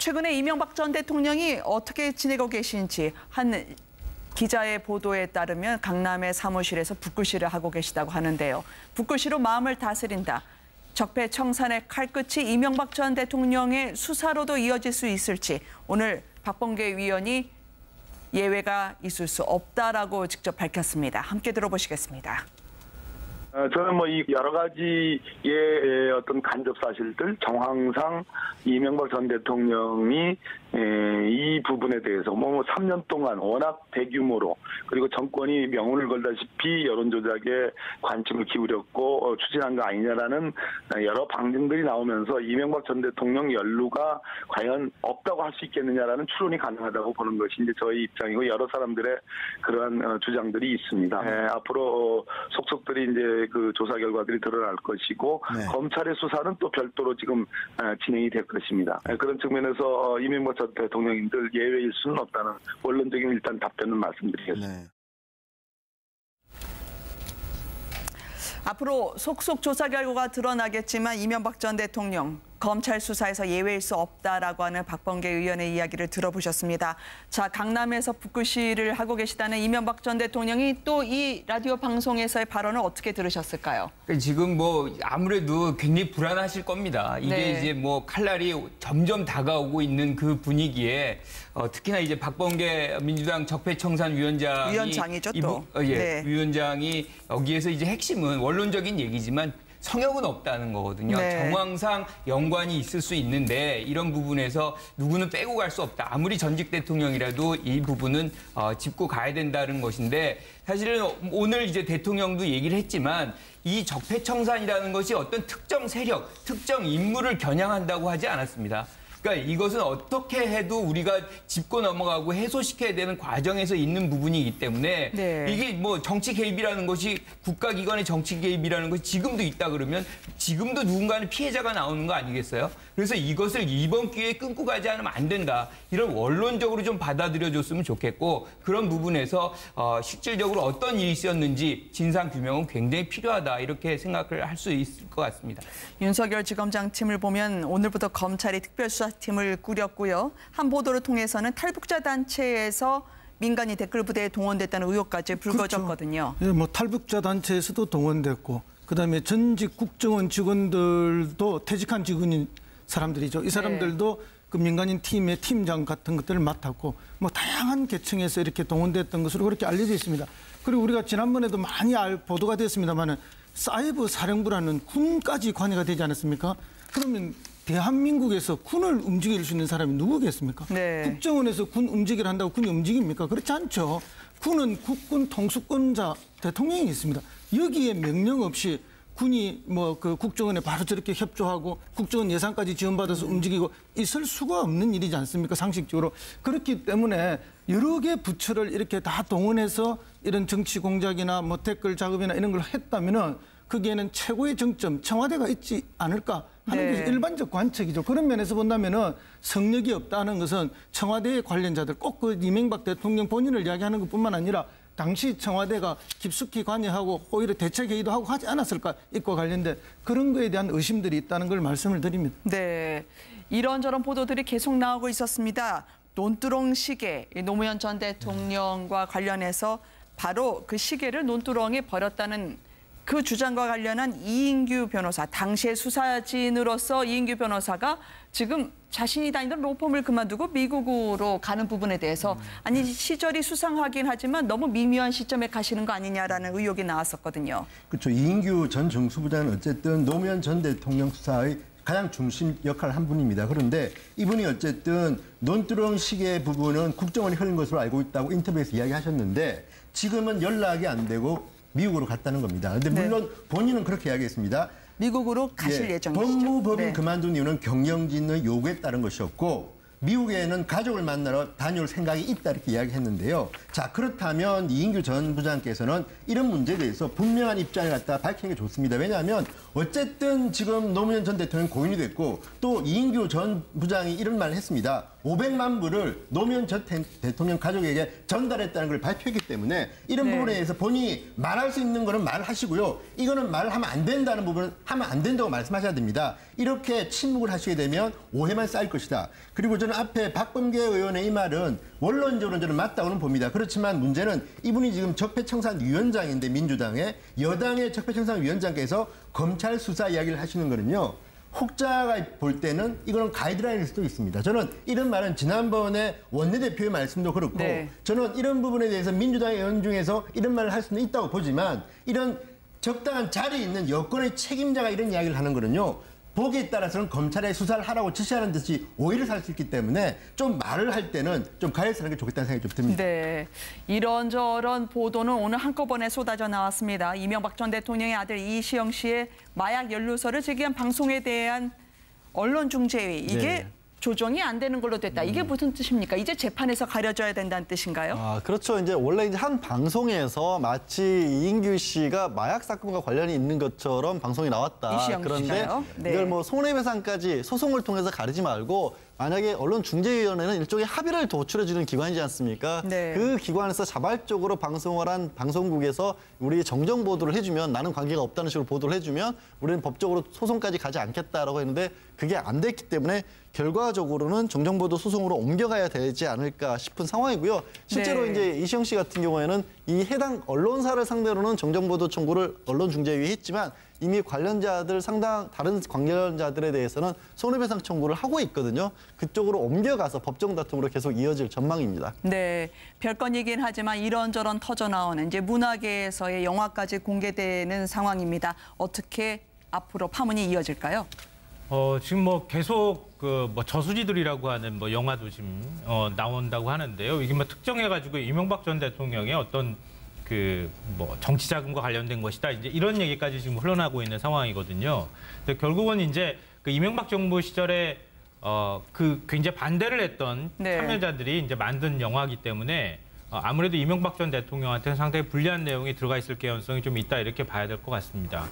최근에 이명박 전 대통령이 어떻게 지내고 계신지 한 기자의 보도에 따르면 강남의 사무실에서 붓글씨를 하고 계시다고 하는데요. 붓글씨로 마음을 다스린다. 적폐청산의 칼끝이 이명박 전 대통령의 수사로도 이어질 수 있을지 오늘 박범계 위원이 예외가 있을 수 없다라고 직접 밝혔습니다. 함께 들어보시겠습니다. 저는 이 여러 가지의 어떤 간접 사실들, 정황상 이명박 전 대통령이 이 부분에 대해서 3년 동안 워낙 대규모로 그리고 정권이 명운을 걸다시피 여론조작에 관심을 기울였고 추진한 거 아니냐라는 여러 방증들이 나오면서 이명박 전 대통령 연루가 과연 없다고 할 수 있겠느냐라는 추론이 가능하다고 보는 것이 이제 저희 입장이고 여러 사람들의 그러한 주장들이 있습니다. 앞으로 속속들이 이제 그 조사 결과들이 드러날 것이고 검찰의 수사는 또 별도로 지금 진행이 될 것입니다. 그런 측면에서 이명박 전 대통령님들 예외일 수는 없다는 원론적인 일단 답변은 말씀드리겠습니다. 앞으로 속속 조사 결과가 드러나겠지만 이명박 전 대통령 검찰 수사에서 예외일 수 없다라고 하는 박범계 의원의 이야기를 들어보셨습니다. 자, 강남에서 붓글씨를 하고 계시다는 이명박 전 대통령이 또 이 라디오 방송에서의 발언을 어떻게 들으셨을까요? 지금 아무래도 굉장히 불안하실 겁니다. 이게 이제 칼날이 점점 다가오고 있는 그 분위기에 특히나 이제 박범계 민주당 적폐청산위원장이죠 또. 위원장이 여기에서 이제 핵심은 원론적인 얘기지만 성역은 없다는 거거든요. 정황상 연관이 있을 수 있는데 이런 부분에서 누구는 빼고 갈 수 없다. 아무리 전직 대통령이라도 이 부분은 짚고 가야 된다는 것인데 사실은 오늘 이제 대통령도 얘기를 했지만 이 적폐청산이라는 것이 어떤 특정 세력, 특정 인물을 겨냥한다고 하지 않았습니다. 그러니까 이것은 어떻게 해도 우리가 짚고 넘어가고 해소시켜야 되는 과정에서 있는 부분이기 때문에 이게 정치 개입이라는 것이 국가기관의 정치 개입이라는 것이 지금도 있다 그러면 지금도 누군가는 피해자가 나오는 거 아니겠어요? 그래서 이것을 이번 기회에 끊고 가지 않으면 안 된다. 이런 원론적으로 좀 받아들여줬으면 좋겠고 그런 부분에서 실질적으로 어떤 일이 있었는지 진상규명은 굉장히 필요하다. 이렇게 생각을 할 수 있을 것 같습니다. 윤석열 지검장 팀을 보면 오늘부터 검찰이 특별수사팀을 꾸렸고요. 한 보도를 통해서는 탈북자 단체에서 민간인 댓글 부대에 동원됐다는 의혹까지 불거졌거든요. 그렇죠. 탈북자 단체에서도 동원됐고 그다음에 전직 국정원 직원들도 퇴직한 직원인 사람들이죠. 이 사람들도 그 민간인 팀의 팀장 같은 것들을 맡았고 다양한 계층에서 이렇게 동원됐던 것으로 그렇게 알려져 있습니다. 그리고 우리가 지난번에도 많이 보도가 됐습니다만은 사이버 사령부라는 군까지 관여가 되지 않았습니까? 그러면 대한민국에서 군을 움직일 수 있는 사람이 누구겠습니까? 국정원에서 군 움직이를 한다고 군이 움직입니까? 그렇지 않죠. 군은 국군 통수권자 대통령이 있습니다. 여기에 명령 없이 군이 그 국정원에 바로 저렇게 협조하고 국정원 예산까지 지원받아서 움직이고 있을 수가 없는 일이지 않습니까? 상식적으로. 그렇기 때문에 여러 개 부처를 이렇게 다 동원해서 이런 정치 공작이나 댓글 작업이나 이런 걸 했다면은 거기에는 최고의 정점, 청와대가 있지 않을까 하는 것이 일반적 관측이죠. 그런 면에서 본다면은 성역이 없다는 것은 청와대 관련자들 꼭 그 이명박 대통령 본인을 이야기하는 것뿐만 아니라 당시 청와대가 깊숙이 관여하고 오히려 대책회의도 하고 하지 않았을까 이과 관련된 그런 거에 대한 의심들이 있다는 걸 말씀을 드립니다. 네, 이런저런 보도들이 계속 나오고 있었습니다. 논두렁 시계, 노무현 전 대통령과 관련해서 바로 그 시계를 논두렁에 버렸다는 그 주장과 관련한 이인규 변호사, 당시의 수사진으로서 이인규 변호사가 지금 자신이 다니던 로펌을 그만두고 미국으로 가는 부분에 대해서 아니 시절이 수상하긴 하지만 너무 미묘한 시점에 가시는 거 아니냐라는 의혹이 나왔었거든요. 그렇죠. 이인규 전 정수부장은 어쨌든 노무현 전 대통령 수사의 가장 중심 역할을 한 분입니다. 그런데 이분이 어쨌든 논두렁 시계 부분은 국정원이 흘린 것으로 알고 있다고 인터뷰에서 이야기하셨는데 지금은 연락이 안 되고 미국으로 갔다는 겁니다. 그런데 물론 본인은 그렇게 이야기했습니다. 미국으로 가실 예정이시죠? 법무법인 그만둔 이유는 경영진의 요구에 따른 것이었고 미국에는 가족을 만나러 다녀올 생각이 있다 이렇게 이야기했는데요. 자, 그렇다면 이인규 전 부장께서는 이런 문제에 대해서 분명한 입장을 갖다 밝히는 게 좋습니다. 왜냐하면 어쨌든 지금 노무현 전 대통령 고인이 됐고 또 이인규 전 부장이 이런 말을 했습니다. 500만 불을 노무현 전 대통령 가족에게 전달했다는 걸 발표했기 때문에 이런 네. 부분에 대해서 본인이 말할 수 있는 거는 말하시고요. 이거는 말을 하면 안 된다는 부분은 하면 안 된다고 말씀하셔야 됩니다. 이렇게 침묵을 하시게 되면 오해만 쌓일 것이다. 그리고 저는 앞에 박범계 의원의 이 말은 원론적으로 저는 맞다고는 봅니다. 그렇지만 문제는 이분이 지금 적폐청산위원장인데 민주당의 여당의 적폐청산위원장께서 검찰 수사 이야기를 하시는 거는요. 혹자가 볼 때는 이거는 가이드라인일 수도 있습니다. 저는 이런 말은 지난번에 원내대표의 말씀도 그렇고 네. 저는 이런 부분에 대해서 민주당 의원 중에서 이런 말을 할 수는 있다고 보지만 이런 적당한 자리에 있는 여권의 책임자가 이런 이야기를 하는 거는요. 보기에 따라서는 검찰에 수사를 하라고 지시하는 듯이 오해를 살 수 있기 때문에 좀 말을 할 때는 좀 가해서 하는 게 좋겠다는 생각이 좀 듭니다. 네, 이런저런 보도는 오늘 한꺼번에 쏟아져 나왔습니다. 이명박 전 대통령의 아들 이시영 씨의 마약 연루서를 제기한 방송에 대한 언론중재위 이게 네. 조정이 안 되는 걸로 됐다. 이게 무슨 뜻입니까? 이제 재판에서 가려져야 된다는 뜻인가요? 아, 그렇죠. 이제 원래 이제 한 방송에서 마치 이인규 씨가 마약 사건과 관련이 있는 것처럼 방송이 나왔다. 이시영 그런데 씨가요? 네. 이걸 뭐 손해배상까지 소송을 통해서 가리지 말고 만약에 언론중재위원회는 일종의 합의를 도출해주는 기관이지 않습니까? 네. 그 기관에서 자발적으로 방송을 한 방송국에서 우리 정정 보도를 해주면 나는 관계가 없다는 식으로 보도를 해주면 우리는 법적으로 소송까지 가지 않겠다라고 했는데 그게 안 됐기 때문에 결과적으로는 정정보도 소송으로 옮겨가야 되지 않을까 싶은 상황이고요. 실제로 네. 이제 이시영 씨 같은 경우에는 이 해당 언론사를 상대로는 정정보도 청구를 언론중재위에 했지만 이미 관련자들 다른 관련자들에 대해서는 손해배상 청구를 하고 있거든요. 그쪽으로 옮겨가서 법정 다툼으로 계속 이어질 전망입니다. 네, 별건이긴 하지만 이런저런 터져나오는 이제 문화계에서의 영화까지 공개되는 상황입니다. 어떻게 앞으로 파문이 이어질까요? 지금 뭐 계속 그 뭐 저수지들이라고 하는 뭐 영화도 지금 나온다고 하는데요. 이게 뭐 특정해가지고 이명박 전 대통령의 어떤 그 뭐 정치 자금과 관련된 것이다. 이제 이런 얘기까지 지금 흘러나고 있는 상황이거든요. 근데 결국은 이제 그 이명박 정부 시절에 그 굉장히 반대를 했던 네. 참여자들이 이제 만든 영화이기 때문에 아무래도 이명박 전 대통령한테는 상당히 불리한 내용이 들어가 있을 개연성이 좀 있다 이렇게 봐야 될 것 같습니다.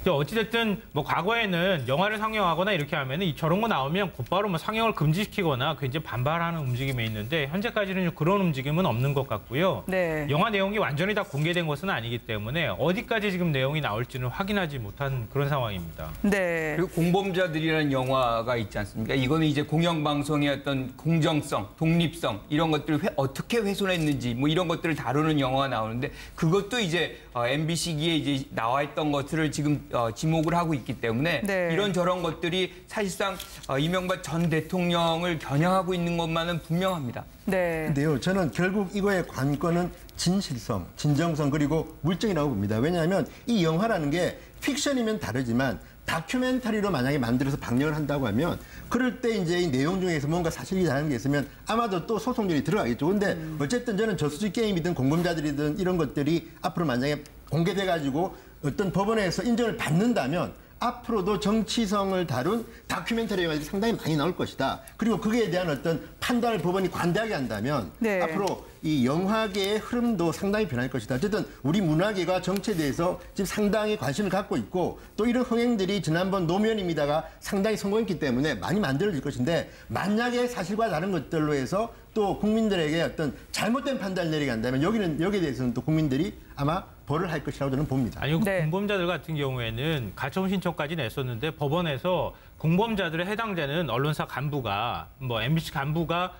어찌됐든 뭐 과거에는 영화를 상영하거나 이렇게 하면은 저런 거 나오면 곧바로 뭐 상영을 금지시키거나 굉장히 반발하는 움직임이 있는데 현재까지는 그런 움직임은 없는 것 같고요. 네. 영화 내용이 완전히 다 공개된 것은 아니기 때문에 어디까지 지금 내용이 나올지는 확인하지 못한 그런 상황입니다. 네. 그리고 공범자들이라는 영화가 있지 않습니까? 이거는 이제 공영방송의 어떤 공정성, 독립성 이런 것들을 어떻게 훼손했는지 뭐 이런 것들을 다루는 영화가 나오는데 그것도 이제 MBC기에 이제 나와 있던 것들을 지금 지목을 하고 있기 때문에 네. 이런 저런 것들이 사실상 이명박 전 대통령을 겨냥하고 있는 것만은 분명합니다. 네. 근데요, 저는 결국 이거의 관건은 진실성, 진정성 그리고 물증이라고 봅니다. 왜냐하면 이 영화라는 게 픽션이면 다르지만 다큐멘터리로 만약에 만들어서 방영을 한다고 하면 그럴 때 이제 이 내용 중에서 뭔가 사실이 다른 게 있으면 아마도 또 소송률이 들어가겠죠. 근데 어쨌든 저는 저수지 게임이든 공범자들이든 이런 것들이 앞으로 만약에 공개돼가지고 어떤 법원에서 인정을 받는다면 앞으로도 정치성을 다룬 다큐멘터리 영화들이 상당히 많이 나올 것이다. 그리고 거기에 대한 어떤 판단을 법원이 관대하게 한다면 네. 앞으로 이 영화계의 흐름도 상당히 변할 것이다. 어쨌든 우리 문화계가 정치에 대해서 지금 상당히 관심을 갖고 있고 또 이런 흥행들이 지난번 노무현입니다가 상당히 성공했기 때문에 많이 만들어질 것인데 만약에 사실과 다른 것들로 해서 또 국민들에게 어떤 잘못된 판단을 내리게 한다면 여기에 대해서는 또 국민들이 아마 벌을 할 것이라고 저는 봅니다. 아니요, 네. 공범자들 같은 경우에는 가처분 신청까지 냈었는데 법원에서 공범자들에 해당되는 언론사 간부가 뭐 MBC 간부가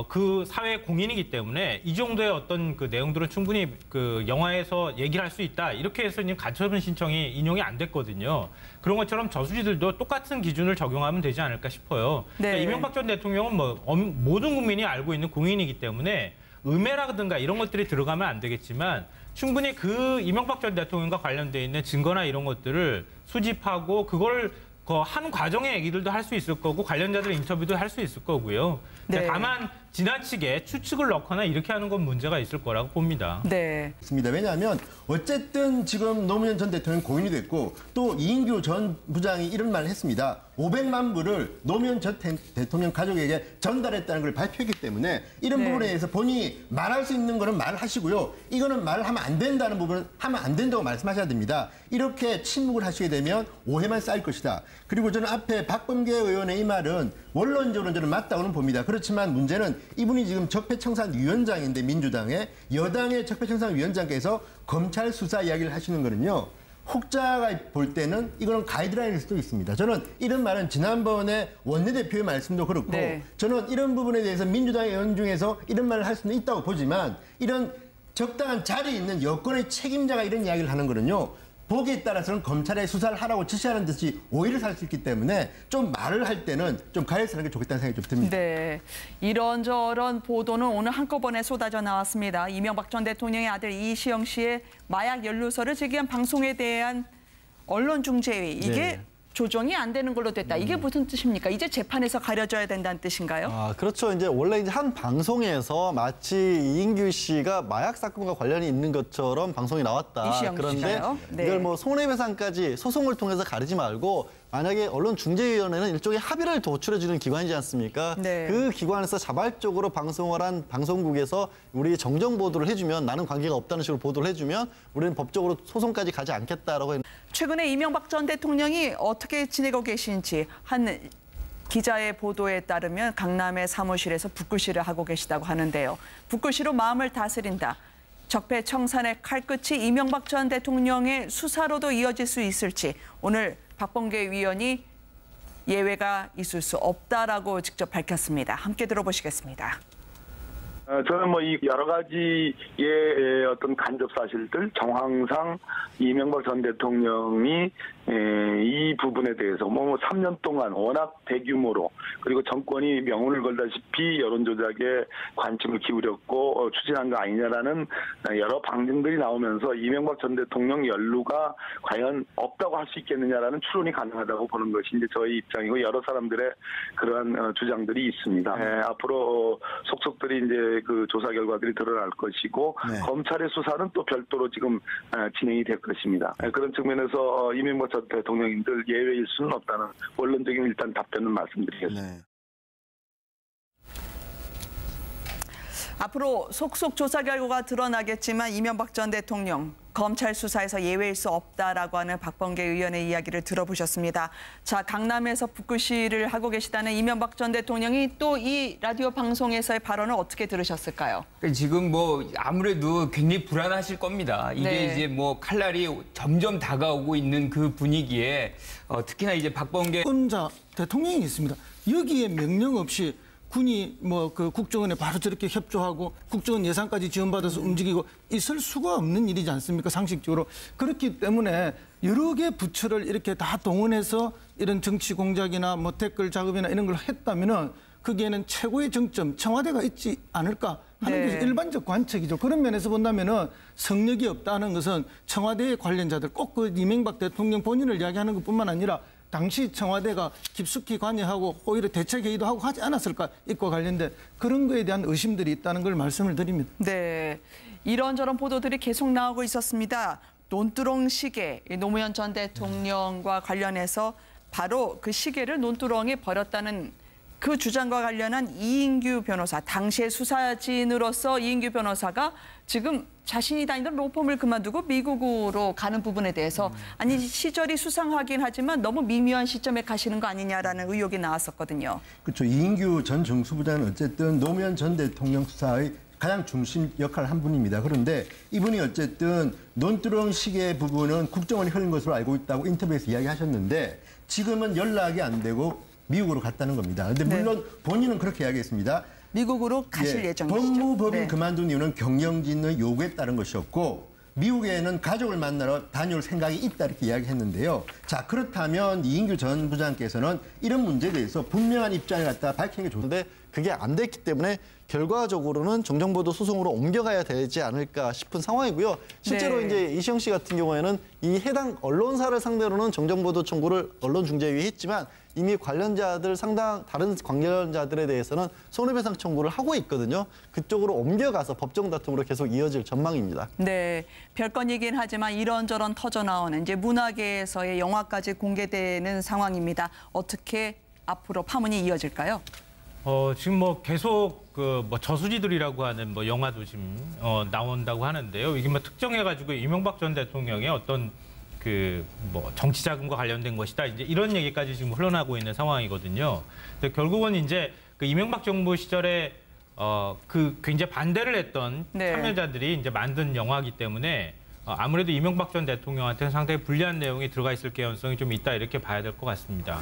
그 사회 공인이기 때문에 이 정도의 어떤 그 내용들은 충분히 그 영화에서 얘기를 할 수 있다. 이렇게 해서 지금 가처분 신청이 인용이 안 됐거든요. 그런 것처럼 저수지들도 똑같은 기준을 적용하면 되지 않을까 싶어요. 네. 그러니까 이명박 전 대통령은 뭐 모든 국민이 알고 있는 공인이기 때문에 음해라든가 이런 것들이 들어가면 안 되겠지만 충분히 그 이명박 전 대통령과 관련돼 있는 증거나 이런 것들을 수집하고 그걸 한 과정의 얘기들도 할 수 있을 거고 관련자들 인터뷰도 할 수 있을 거고요. 네. 다만 지나치게 추측을 넣거나 이렇게 하는 건 문제가 있을 거라고 봅니다. 네. 있습니다. 왜냐하면 어쨌든 지금 노무현 전 대통령 고인이 됐고 또 이인규 전 부장이 이런 말을 했습니다. 500만 불을 노무현 전 대통령 가족에게 전달했다는 걸 발표했기 때문에 이런 부분에 대해서 본인이 말할 수 있는 거는 말하시고요. 이거는 말을 하면 안 된다는 부분은 하면 안 된다고 말씀하셔야 됩니다. 이렇게 침묵을 하시게 되면 오해만 쌓일 것이다. 그리고 저는 앞에 박범계 의원의 이 말은 원론적으로는 저는 맞다고는 봅니다. 그렇지만 문제는 이분이 지금 적폐청산위원장인데 민주당의 여당의 적폐청산위원장께서 검찰 수사 이야기를 하시는 거는요. 혹자가 볼 때는 이거는 가이드라인일 수도 있습니다. 저는 이런 말은 지난번에 원내대표의 말씀도 그렇고 저는 이런 부분에 대해서 민주당의 의원 중에서 이런 말을 할 수는 있다고 보지만 이런 적당한 자리에 있는 여권의 책임자가 이런 이야기를 하는 거는요. 보기에 따라서는 검찰에 수사를 하라고 지시하는 듯이 오해를 살 수 있기 때문에 좀 말을 할 때는 좀 가려서 하는 게 좋겠다는 생각이 좀 듭니다. 네, 이런저런 보도는 오늘 한꺼번에 쏟아져 나왔습니다. 이명박 전 대통령의 아들 이시영 씨의 마약 연루서를 제기한 방송에 대한 언론중재위 이게 조정이 안 되는 걸로 됐다. 이게 무슨 뜻입니까? 이제 재판에서 가려져야 된다는 뜻인가요? 아, 그렇죠. 이제 원래 이제 한 방송에서 마치 이인규 씨가 마약 사건과 관련이 있는 것처럼 방송이 나왔다. 이시영 그런데 씨가요? 네. 이걸 뭐 손해배상까지 소송을 통해서 가르지 말고 만약에 언론중재위원회는 일종의 합의를 도출해주는 기관이지 않습니까? 네. 그 기관에서 자발적으로 방송을 한 방송국에서 우리 정정 보도를 해주면 나는 관계가 없다는 식으로 보도를 해주면 우리는 법적으로 소송까지 가지 않겠다라고 했는데 최근에 이명박 전 대통령이 어떻게 지내고 계신지 한 기자의 보도에 따르면 강남의 사무실에서 붓글씨를 하고 계시다고 하는데요. 붓글씨로 마음을 다스린다. 적폐청산의 칼끝이 이명박 전 대통령의 수사로도 이어질 수 있을지 오늘 박범계 위원이 예외가 있을 수 없다라고 직접 밝혔습니다. 함께 들어보시겠습니다. 저는 뭐 이 여러 가지의 어떤 간접 사실들 정황상 이명박 전 대통령이 이 부분에 대해서 뭐 3년 동안 워낙 대규모로 그리고 정권이 명운을 걸다시피 여론 조작에 관심을 기울였고 추진한 거 아니냐라는 여러 방증들이 나오면서 이명박 전 대통령 연루가 과연 없다고 할 수 있겠느냐라는 추론이 가능하다고 보는 것이 이제 저희 입장이고 여러 사람들의 그러한 주장들이 있습니다. 앞으로 속속들이 이제 그 조사 결과들이 드러날 것이고 검찰의 수사는 또 별도로 지금 진행이 될 것입니다. 그런 측면에서 이명박 전 대통령님들 예외일 수는 없다는 원론적인 일단 답변은 말씀드리겠습니다. 앞으로 속속 조사 결과가 드러나겠지만 이명박 전 대통령 검찰 수사에서 예외일 수 없다라고 하는 박범계 의원의 이야기를 들어보셨습니다. 자, 강남에서 붓글씨를 하고 계시다는 이명박 전 대통령이 또 이 라디오 방송에서의 발언을 어떻게 들으셨을까요? 지금 뭐 아무래도 굉장히 불안하실 겁니다. 이게 이제 뭐 칼날이 점점 다가오고 있는 그 분위기에 특히나 이제 박범계 혼자 대통령이 있습니다. 여기에 명령 없이 군이 뭐 그 국정원에 바로 저렇게 협조하고 국정원 예산까지 지원받아서 움직이고 있을 수가 없는 일이지 않습니까? 상식적으로. 그렇기 때문에 여러 개 부처를 이렇게 다 동원해서 이런 정치 공작이나 뭐 댓글 작업이나 이런 걸 했다면은 거기에는 최고의 정점 청와대가 있지 않을까 하는 게 일반적 관측이죠. 그런 면에서 본다면은 성력이 없다는 것은 청와대의 관련자들 꼭 그 이명박 대통령 본인을 이야기하는 것뿐만 아니라 당시 청와대가 깊숙이 관여하고 오히려 대책회의도 하고 하지 않았을까 이과 관련된 그런 거에 대한 의심들이 있다는 걸 말씀을 드립니다. 네, 이런저런 보도들이 계속 나오고 있었습니다. 논두렁 시계, 노무현 전 대통령과 관련해서 바로 그 시계를 논두렁에 버렸다는 그 주장과 관련한 이인규 변호사, 당시의 수사진으로서 이인규 변호사가 지금 자신이 다니던 로펌을 그만두고 미국으로 가는 부분에 대해서 아니 시절이 수상하긴 하지만 너무 미묘한 시점에 가시는 거 아니냐라는 의혹이 나왔었거든요. 그렇죠. 이인규 전 정수부장은 어쨌든 노무현 전 대통령 수사의 가장 중심 역할을 한 분입니다. 그런데 이분이 어쨌든 논두렁 시계 부분은 국정원이 흘린 것으로 알고 있다고 인터뷰에서 이야기하셨는데 지금은 연락이 안 되고 미국으로 갔다는 겁니다. 그런데 물론 본인은 그렇게 이야기했습니다. 미국으로 가실 예정이시죠? 법무법인 그만둔 이유는 경영진의 요구에 따른 것이었고 미국에는 가족을 만나러 다녀올 생각이 있다 이렇게 이야기했는데요. 자, 그렇다면 이인규 전 부장께서는 이런 문제에 대해서 분명한 입장을 갖다 밝히는 게 좋은데 그게 안 됐기 때문에 결과적으로는 정정보도 소송으로 옮겨가야 되지 않을까 싶은 상황이고요. 실제로 네. 이제 이시영 씨 같은 경우에는 이 해당 언론사를 상대로는 정정보도 청구를 언론중재위에 했지만 이미 관련자들 다른 관련자들에 대해서는 손해배상 청구를 하고 있거든요. 그쪽으로 옮겨가서 법정 다툼으로 계속 이어질 전망입니다. 네, 별건이긴 하지만 이런저런 터져나오는 이제 문화계에서의 영화까지 공개되는 상황입니다. 어떻게 앞으로 파문이 이어질까요? 지금 뭐 계속 그 뭐 저수지들이라고 하는 뭐 영화도 지금 나온다고 하는데요. 이게 뭐 특정해가지고 이명박 전 대통령의 어떤 그 뭐 정치 자금과 관련된 것이다. 이제 이런 얘기까지 지금 흘러나고 있는 상황이거든요. 근데 결국은 이제 그 이명박 정부 시절에 그 굉장히 반대를 했던 네. 참여자들이 이제 만든 영화이기 때문에 아무래도 이명박 전 대통령한테는 상당히 불리한 내용이 들어가 있을 개연성이 좀 있다 이렇게 봐야 될 것 같습니다.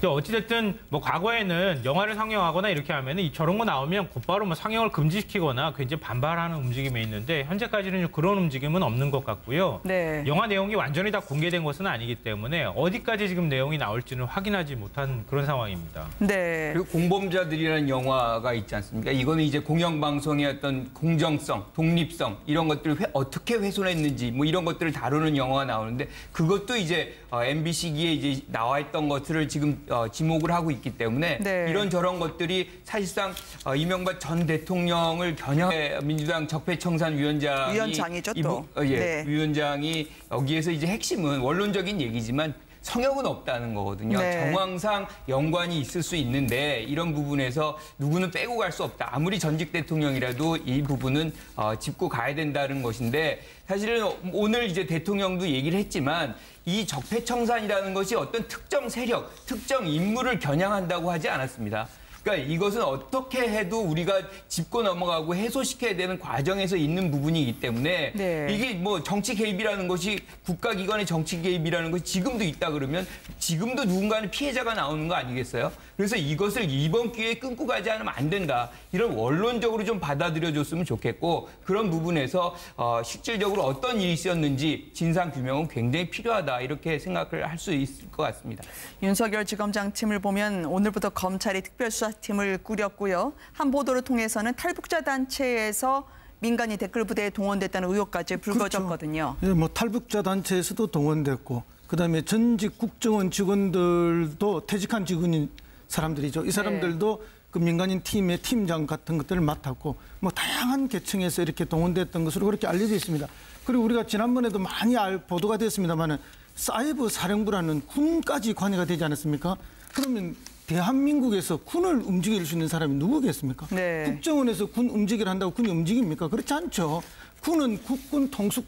어찌됐든 뭐 과거에는 영화를 상영하거나 이렇게 하면은 저런 거 나오면 곧바로 뭐 상영을 금지시키거나 굉장히 반발하는 움직임이 있는데 현재까지는 그런 움직임은 없는 것 같고요. 네. 영화 내용이 완전히 다 공개된 것은 아니기 때문에 어디까지 지금 내용이 나올지는 확인하지 못한 그런 상황입니다. 네. 그리고 공범자들이라는 영화가 있지 않습니까? 이거는 이제 공영방송의 어떤 공정성, 독립성 이런 것들을 어떻게 훼손했는지 뭐 이런 것들을 다루는 영화가 나오는데 그것도 이제 MBC기에 이제 나와 있던 것들을 지금 지목을 하고 있기 때문에 네. 이런저런 것들이 사실상 이명박 전 대통령을 겨냥해 민주당 적폐청산위원장이죠 또. 예, 네. 위원장이 여기에서 이제 핵심은 원론적인 얘기지만 성역은 없다는 거거든요. 네. 정황상 연관이 있을 수 있는데 이런 부분에서 누구는 빼고 갈 수 없다. 아무리 전직 대통령이라도 이 부분은 짚고 가야 된다는 것인데 사실은 오늘 이제 대통령도 얘기를 했지만 이 적폐청산이라는 것이 어떤 특정 세력, 특정 인물을 겨냥한다고 하지 않았습니다. 그러니까 이것은 어떻게 해도 우리가 짚고 넘어가고 해소시켜야 되는 과정에서 있는 부분이기 때문에 네. 이게 뭐 정치 개입이라는 것이 국가기관의 정치 개입이라는 것이 지금도 있다 그러면 지금도 누군가는 피해자가 나오는 거 아니겠어요? 그래서 이것을 이번 기회에 끊고 가지 않으면 안 된다. 이런 원론적으로 좀 받아들여줬으면 좋겠고 그런 부분에서 실질적으로 어떤 일이 있었는지 진상규명은 굉장히 필요하다. 이렇게 생각을 할 수 있을 것 같습니다. 윤석열 지검장 팀을 보면 오늘부터 검찰이 특별수사팀을 꾸렸고요. 한 보도를 통해서는 탈북자 단체에서 민간인 댓글 부대에 동원됐다는 의혹까지 불거졌거든요. 그렇죠. 예, 뭐 탈북자 단체에서도 동원됐고 그다음에 전직 국정원 직원들도 퇴직한 직원인 사람들이죠. 이 사람들도 그 민간인 팀의 팀장 같은 것들을 맡았고 뭐 다양한 계층에서 이렇게 동원됐던 것으로 그렇게 알려져 있습니다. 그리고 우리가 지난번에도 많이 보도가 됐습니다만은 사이버 사령부라는 군까지 관여가 되지 않았습니까? 그러면 대한민국에서 군을 움직일 수 있는 사람이 누구겠습니까? 네. 국정원에서 군 움직이를 한다고 군이 움직입니까? 그렇지 않죠. 군은 국군 통수